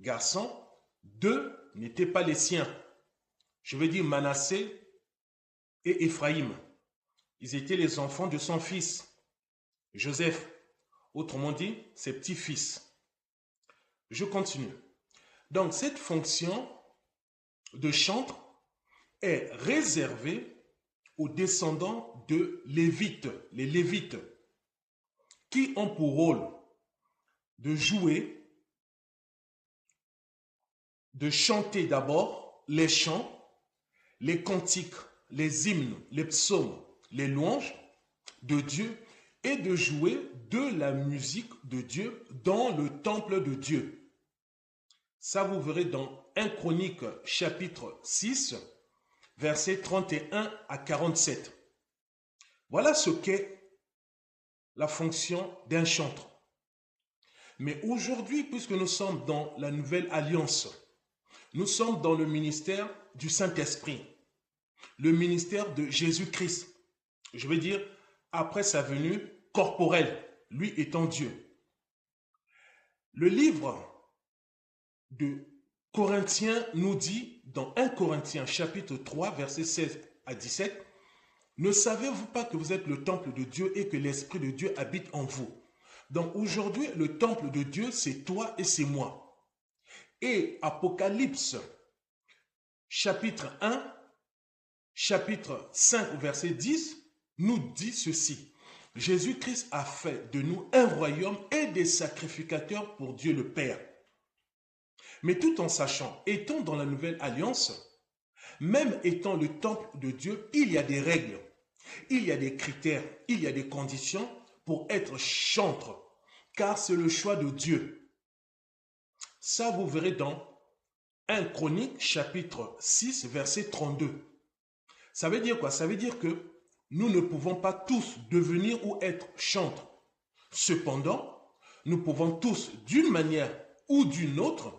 garçons, 2 n'étaient pas les siens. Je veux dire Manassé et Éphraïm. Ils étaient les enfants de son fils, Joseph. Autrement dit, ses petits-fils. Je continue. Donc, cette fonction de chantre est réservée aux descendants de Lévites, les Lévites, qui ont pour rôle de jouer, de chanter d'abord les chants, les cantiques, les hymnes, les psaumes, les louanges de Dieu et de jouer de la musique de Dieu dans le temple de Dieu. Ça, vous verrez dans 1 Chronique chapitre 6, versets 31 à 47. Voilà ce qu'est la fonction d'un chantre. Mais aujourd'hui, puisque nous sommes dans la nouvelle alliance, nous sommes dans le ministère du Saint-Esprit, le ministère de Jésus-Christ. Je veux dire, après sa venue corporelle, lui étant Dieu. Le livre de Corinthiens nous dit, dans 1 Corinthiens chapitre 3, versets 16 à 17, « Ne savez-vous pas que vous êtes le temple de Dieu et que l'Esprit de Dieu habite en vous ?» Donc aujourd'hui, le temple de Dieu, c'est toi et c'est moi. Et Apocalypse, chapitre 1, chapitre 5, verset 10, nous dit ceci. Jésus-Christ a fait de nous un royaume et des sacrificateurs pour Dieu le Père. Mais tout en sachant, étant dans la nouvelle alliance, même étant le temple de Dieu, il y a des règles, il y a des critères, il y a des conditions pour être chantre, car c'est le choix de Dieu. Ça, vous verrez dans 1 Chronique, chapitre 6, verset 32. Ça veut dire quoi? Ça veut dire que nous ne pouvons pas tous devenir ou être chantres. Cependant, nous pouvons tous, d'une manière ou d'une autre,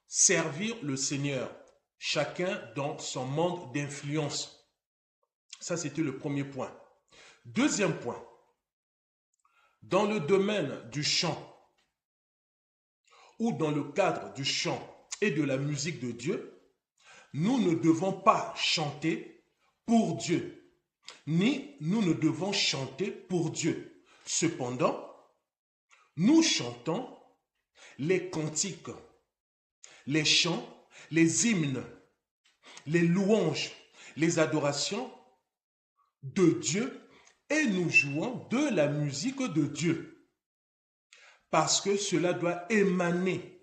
servir le Seigneur, chacun dans son monde d'influence. Ça, c'était le premier point. Deuxième point, dans le domaine du chant ou dans le cadre du chant et de la musique de Dieu, nous ne devons pas chanter pour Dieu, ni nous ne devons chanter pour Dieu. Cependant, nous chantons les cantiques, les chants, les hymnes, les louanges, les adorations de Dieu et nous jouons de la musique de Dieu. Parce que cela doit émaner